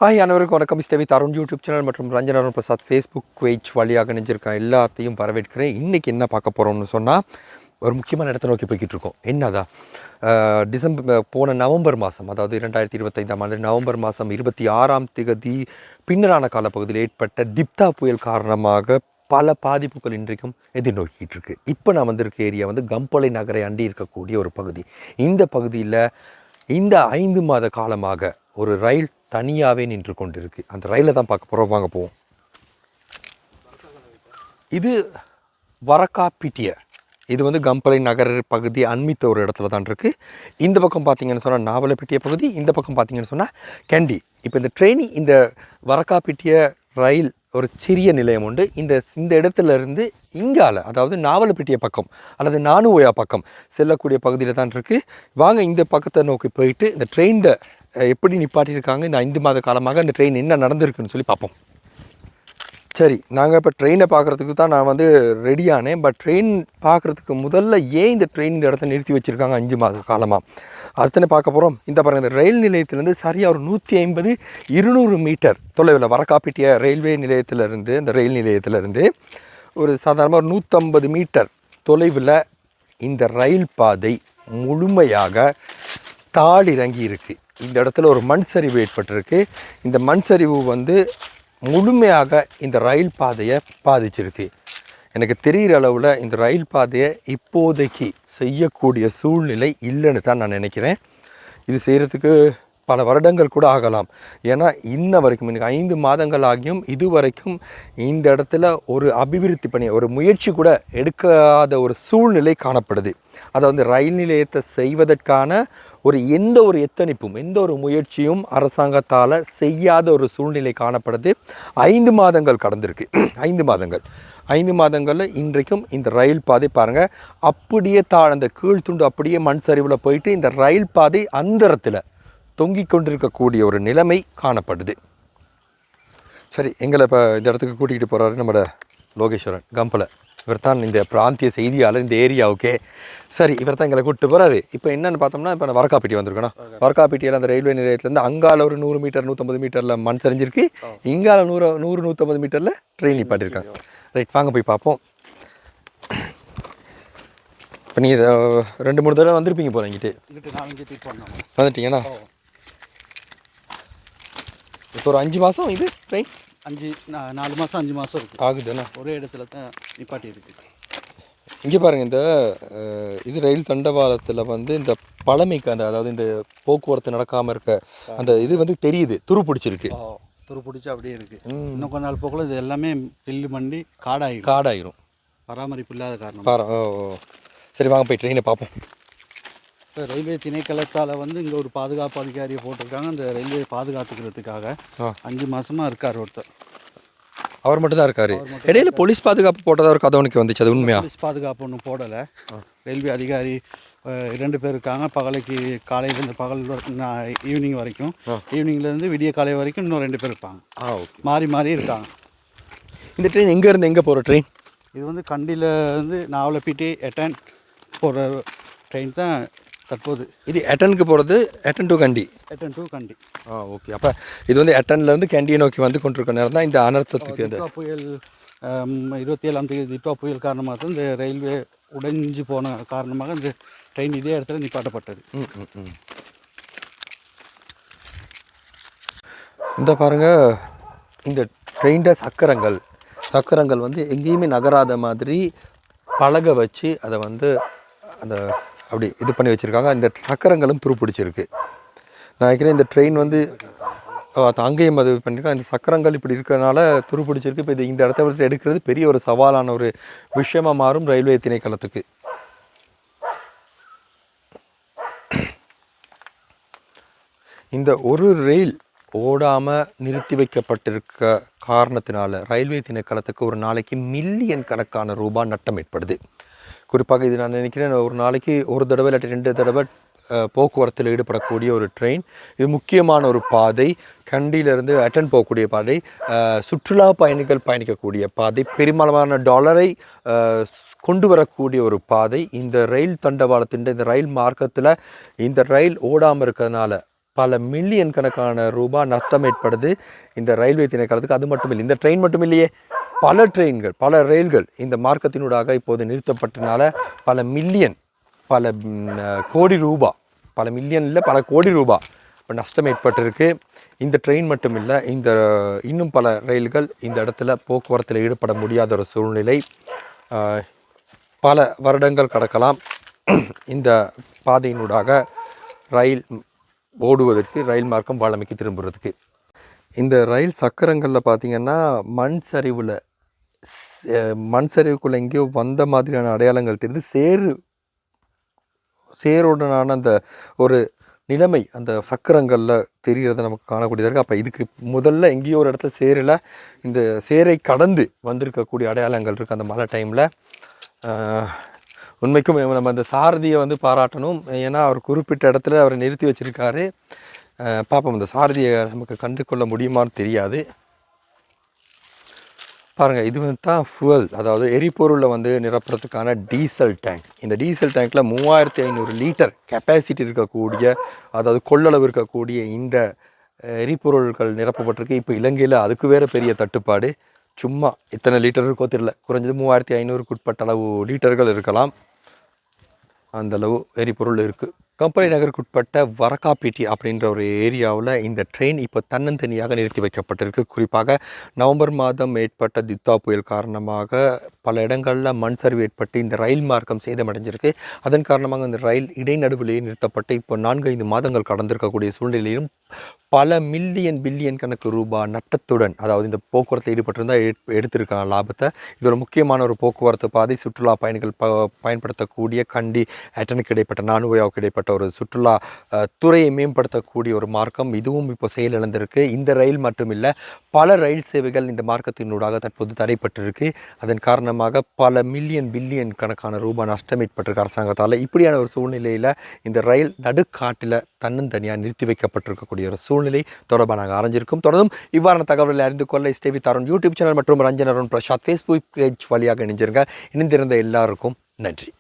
Hi அனைவருக்கும் வணக்கம். Mister Tarun YouTube channel மற்றும் ரஞ்சன் அருண் பிரசாத் ஃபேஸ்புக் பேஜ் வழியாக நினைஞ்சிருக்கேன். எல்லாத்தையும் வரவேற்கிறேன். இன்றைக்கி என்ன பார்க்க போகிறோம்னு சொன்னால், ஒரு முக்கியமான இடத்த நோக்கி போய்கிட்டு இருக்கோம். என்னதான் போன நவம்பர் மாதம், அதாவது 2025ஆம் ஆண்டு நவம்பர் மாதம் 26ஆம் தேதி பின்னரான காலப்பகுதியில் ஏற்பட்ட திப்தா புயல் காரணமாக பல பாதிப்புகள் இன்றைக்கும் எதிர்நோக்கிட்டு இருக்கு. இப்போ நான் வந்திருக்க ஏரியா கம்பளை நகரை அண்டி இருக்கக்கூடிய ஒரு பகுதி. இந்த பகுதியில் இந்த 5 மாத காலமாக ஒரு ரயில் தனியாகவே நின்று கொண்டு இருக்கு. அந்த ரயிலை தான் பார்க்க போகிறோம். வாங்க போவோம். இது வரக்காப்பிட்டிய, இது கம்பளை நகர் பகுதி அண்மித்த ஒரு இடத்துல தான் இருக்குது. இந்த பக்கம் பார்த்தீங்கன்னு சொன்னால் நாவலப்பிட்டிய பகுதி, இந்த பக்கம் பார்த்தீங்கன்னு சொன்னால் கேண்டி. இப்போ இந்த ட்ரெயின், இந்த வரக்காப்பிட்டிய ரயில் ஒரு சிறிய நிலையம் உண்டு. இந்த இடத்துல இருந்து இங்கால, அதாவது நாவலப்பிட்டிய பக்கம் அல்லது நானுவோயா பக்கம் செல்லக்கூடிய பகுதியில் தான் இருக்குது. வாங்க இந்த பக்கத்தை நோக்கி போயிட்டு இந்த ட்ரெயினில் எப்படி நிப்பாட்டியிருக்காங்க, இந்த 5 மாத காலமாக அந்த ட்ரெயின் என்ன நடந்திருக்குன்னு சொல்லி பார்ப்போம். சரி, நாங்கள் இப்போ ட்ரெயினை பார்க்குறதுக்கு தான் நான் ரெடியானேன். பட் ட்ரெயின் பார்க்குறதுக்கு முதல்ல ஏன் இந்த ட்ரெயின் இந்த இடத்த நிறுத்தி வச்சுருக்காங்க 5 மாத காலமாக, அதுதானே பார்க்க போகிறோம். இந்த பாருங்கள், இந்த ரயில் நிலையத்திலேருந்து சரியாக ஒரு 150-200 மீட்டர் தொலைவில் வரக்காப்பிட்டிய ரயில்வே நிலையத்திலேருந்து, இந்த ரயில் நிலையத்திலேருந்து ஒரு சாதாரணமாக ஒரு 150 மீட்டர் தொலைவில் இந்த ரயில் பாதை முழுமையாக தாளிறங்கி இருக்குது. இந்த இடத்துல ஒரு மண் சரிவு ஏற்பட்டிருக்கு. இந்த மண் சரிவு முழுமையாக இந்த ரயில் பாதையை பாதிச்சிருக்கு. எனக்கு தெரிகிற அளவில் இந்த ரயில் பாதையை இப்போதைக்கு செய்யக்கூடிய சூழ்நிலை இல்லைன்னு தான் நான் நினைக்கிறேன். இது செய்கிறதுக்கு பல வருடங்கள் கூட ஆகலாம். ஏன்னா இன்ன வரைக்கும் எனக்கு 5 மாதங்கள் ஆகியும் இதுவரைக்கும் இந்த இடத்துல ஒரு அபிவிருத்தி பணி, ஒரு முயற்சி கூட எடுக்காத ஒரு சூழ்நிலை காணப்படுது. அதாவது ரயில் நிலையத்தை செய்வதற்கான எந்த ஒரு எத்தனிப்பும், எந்த ஒரு முயற்சியும் அரசாங்கத்தால் செய்யாத ஒரு சூழ்நிலை காணப்படுது. 5 மாதங்கள் கடந்திருக்கு. 5 மாதங்களில் இன்றைக்கும் இந்த ரயில் பாதை பாருங்கள், அப்படியே அந்த கீழ்த்துண்டு அப்படியே மண் சரிவில் போயிட்டு இந்த ரயில் பாதை அந்தரத்தில் தொங்கிக் கொண்டிருக்கக்கூடிய ஒரு நிலைமை காணப்படுது. சரி, எங்களை இப்போ இந்த இடத்துக்கு கூட்டிகிட்டு போகிறாரு நம்மளோட லோகேஸ்வரன் கம்பளை. இவர் தான் இந்த பிராந்திய செய்தியாளர் இந்த ஏரியாவுக்கே. சரி, இவர் தான் எங்களை கூப்பிட்டு போகிறாரு. இப்போ என்னென்னு பார்த்தோம்னா, இப்போ நான் வரக்காப்பிட்டி வந்திருக்கேன். வரக்காப்பிட்டியில் அந்த ரயில்வே நிலையத்துலேருந்து அங்கால ஒரு 100 மீட்டர் 150 மீட்டரில் மண் சரிஞ்சிருக்கு. இங்கால 100-150 மீட்டரில் ட்ரெயின் நிப்பாட்டியிருக்காங்க. ரைட், வாங்க போய் பார்ப்போம். இப்போ நீங்கள் 2-3 தடவை வந்திருப்பீங்க போல இங்கிட்டு வந்துட்டீங்கண்ணா. இப்போ ஒரு 5 மாதம் இது ட்ரெயின் 4 மாதம் 5 மாதம் இருக்குது ஆகுதுண்ணா. ஒரே இடத்துல தான் நிப்பாட்டி இருக்குது. இங்கே பாருங்கள், இந்த இது ரயில் தண்டவாளத்தில் இந்த பழமைக்கு அதாவது இந்த போக்குவரத்து நடக்காமல் இருக்க அந்த இது தெரியுது, துரு பிடிச்சிருக்கு. துரு பிடிச்சி அப்படியே இருக்குது. இன்னும் கொஞ்ச நாள் போக்குள்ள இது எல்லாமே பில்லு மண்டி காடாயிரும் பராமரிப்பு இல்லாத காரணம். சரி, வாங்க போய் ட்ரெயினை பார்ப்போம். இப்போ ரயில்வே திணைக்களத்தால் இங்கே ஒரு பாதுகாப்பு அதிகாரியை போட்டிருக்காங்க. அந்த ரயில்வே பாதுகாத்துக்கிறதுக்காக 5 மாதமாக இருக்கார் ஒருத்தர். அவர் மட்டும்தான் இருக்கார். இடையில போலீஸ் பாதுகாப்பு போட்டதாக ஒரு கதவனுக்கு வந்துச்சு, அது உண்மையா? போலீஸ் பாதுகாப்பு ஒன்றும் போடலை. ரயில்வே அதிகாரி 2 பேர் இருக்காங்க. காலையிலேருந்து பகல் ஈவினிங் வரைக்கும், ஈவினிங்லேருந்து விடிய காலை வரைக்கும் இன்னும் 2 பேர் இருப்பாங்க. மாறி மாறி இருக்காங்க. இந்த ட்ரெயின் எங்கேருந்து எங்கே போகிற ட்ரெயின்? இது கண்டியில் நாவலப்பிட்டி எட்டன் போகிற ட்ரெயின் தான் தற்போது. இது எட்டனுக்கு போகிறது, எட்டன் டு கண்டி. ஓகே. அப்போ இது எட்டன்லேருந்து கேண்டியை நோக்கி கொண்டிருக்க நேரம் தான் இந்த அனர்த்தத்துக்கு திப்வா புயல் 27ஆம் தேதி திப்வா புயல் காரணமாக தான் இந்த ரயில்வே உடைஞ்சு போன காரணமாக இந்த ட்ரெயின் இதே இடத்துல நிப்பாட்டப்பட்டது. இந்த பாருங்கள், இந்த ட்ரெயின்ட சக்கரங்கள் எங்கேயுமே நகராத மாதிரி பலகை வச்சு அதை அந்த அப்படி இது பண்ணி வச்சுருக்காங்க. இந்த சக்கரங்களும் துருப்பிடிச்சிருக்கு. நான் நினைக்கிறேன் இந்த ட்ரெயின் அங்கேயும் அது பண்ணியிருக்காங்க. இந்த சக்கரங்கள் இப்படி இருக்கிறதுனால துருப்பிடிச்சிருக்கு. இப்போ இந்த இடத்த விட்டு எடுக்கிறது பெரிய ஒரு சவாலான ஒரு விஷயமாக மாறும் ரயில்வே திணைக்களத்துக்கு. இந்த ஒரு ரயில் ஓடாமல் நிறுத்தி வைக்கப்பட்டிருக்க காரணத்தினால ரயில்வே திணைக்களத்துக்கு ஒரு நாளைக்கு மில்லியன் கணக்கான ரூபாய் நட்டம் ஏற்படுது. குறிப்பாக இது நான் நினைக்கிறேன் ஒரு நாளைக்கு ஒரு தடவை இல்லாட்டி 2 தடவை போக்குவரத்தில் ஈடுபடக்கூடிய ஒரு ட்ரெயின். இது முக்கியமான ஒரு பாதை. கண்டியிலிருந்து அட்டன் போகக்கூடிய பாதை, சுற்றுலா பயணிகள் பயணிக்கக்கூடிய பாதை, பெரும்பாலான டாலரை கொண்டு வரக்கூடிய ஒரு பாதை. இந்த ரயில் தண்டவாளத்தின் இந்த ரயில் மார்க்கத்தில் இந்த ரயில் ஓடாமல் இருக்கிறதுனால பல மில்லியன் கணக்கான ரூபாய் நஷ்டம் ஏற்படுது இந்த ரயில்வே திணைக்களத்துக்கு. அது மட்டும் இல்லை, இந்த ட்ரெயின் மட்டும் இல்லையே, பல ட்ரெயின்கள் பல ரயில்கள் இந்த மார்க்கத்தினூடாக இப்போது நிறுத்தப்பட்டனால பல மில்லியன் பல கோடி ரூபாய், பல மில்லியன் இல்லை பல கோடி ரூபாய் இப்போ நஷ்டம் ஏற்பட்டிருக்கு. இந்த ட்ரெயின் மட்டும் இல்லை, இந்த இன்னும் பல ரயில்கள் இந்த இடத்துல போக்குவரத்தில் ஈடுபட முடியாத ஒரு சூழ்நிலை. பல வருடங்கள் கடக்கலாம் இந்த பாதையினூடாக ரயில் ஓடுவதற்கு, ரயில் மார்க்கம் வாழமைக்கு திரும்புறதுக்கு. இந்த ரயில் சக்கரங்களில் பார்த்திங்கன்னா மண் சரிவுக்குள்ளே எங்கேயோ வந்த மாதிரியான அடையாளங்கள் தெரிந்து சேருடனான அந்த ஒரு நிலைமை அந்த சக்கரங்களில் தெரிகிறத நமக்கு காணக்கூடியதாக இருக்குது. அப்போ இதுக்கு முதல்ல எங்கேயோ ஒரு இடத்துல சேரில் இந்த சேரை கடந்து வந்திருக்கக்கூடிய அடையாளங்கள் இருக்குது அந்த மழை டைமில். உண்மைக்கும் நம்ம அந்த சாரதியை வந்து பாராட்டணும். ஏன்னா அவர் குறிப்பிட்ட இடத்துல அவரை நிறுத்தி வச்சுருக்காரு. பார்ப்போம் இந்த சாரதியை நமக்கு கண்டு கொள்ள முடியுமான்னு தெரியாது. பாருங்கள், இது வந்து தான் ஃபியூவல், அதாவது எரிபொருளை வந்து நிரப்புறதுக்கான டீசல் டேங்க். இந்த டீசல் டேங்க்கில் 3500 லிட்டர் கெப்பாசிட்டி இருக்கக்கூடிய, அதாவது கொள்ளளவு இருக்கக்கூடிய இந்த எரிபொருட்கள் நிரப்பப்பட்டிருக்கு. இப்போ இலங்கையில் அதுக்கு வேறு பெரிய தட்டுப்பாடு. சும்மா எத்தனை லிட்டர் இருக்கோ தெரியல, குறைஞ்சது 3500க்கு உட்பட்ட அளவு லிட்டர்கள் இருக்கலாம். அந்தளவு எரிபொருள் இருக்குது. கம்பளை நகருக்குட்பட்ட வரக்காப்பேட்டி அப்படின்ற ஒரு ஏரியாவில் இந்த ட்ரெயின் இப்போ தன்னந்தனியாக நிறுத்தி வைக்கப்பட்டிருக்கு. குறிப்பாக நவம்பர் மாதம் ஏற்பட்ட தித்தா புயல் காரணமாக பல இடங்களில் மண் சரிவு ஏற்பட்டு இந்த ரயில் மார்க்கம் சேதமடைஞ்சிருக்கு. அதன் காரணமாக இந்த ரயில் இடைநடுவிலேயே நிறுத்தப்பட்டு இப்போ 4-5 மாதங்கள் கடந்திருக்கக்கூடிய சூழ்நிலையிலும் பல பில்லியன் கணக்கு ரூபாய் நட்டத்துடன், அதாவது இந்த போக்குவரத்தில் ஈடுபட்டிருந்தால் எடுத்திருக்காங்க லாபத்தை. இது ஒரு முக்கியமான ஒரு போக்குவரத்து பாதை. சுற்றுலா பயணிகள் பயன்படுத்தக்கூடிய கண்டி அட்டனுக்கு இடைப்பட்ட, நானுவையாவுக்கு இடைப்பட்ட ஒரு சுற்றுலா துறையை மேம்படுத்தக்கூடிய ஒரு மார்க்கம். இதுவும் இப்போ செயலிழந்திருக்கு. இந்த ரயில் மட்டும் இல்லை, பல ரயில் சேவைகள் இந்த மார்க்கத்தினூடாக தற்போது தடைப்பட்டிருக்கு. அதன் காரணமாக பல பில்லியன் கணக்கான ரூபாய் நஷ்டம் ஏற்பட்டிருக்கு அரசாங்கத்தால். இப்படியான ஒரு சூழ்நிலையில் இந்த ரயில் நடுக்காட்டில் தன்னந்தனியாக நிறுத்தி வைக்கப்பட்டிருக்கக்கூடிய ஒரு சூழ்நிலை தொடர்பாக நாங்கள் அறிஞ்சிருக்கோம். தொடர்ந்தும் இவ்வாறான தகவல்களை அறிந்து கொள்ள stay with Arun YouTube channel மற்றும் ரஞ்சன் அருண் பிரசாத் ஃபேஸ்புக் பேஜ் வழியாக இணைஞ்சிருங்க. இணைந்திருந்த எல்லாருக்கும் நன்றி.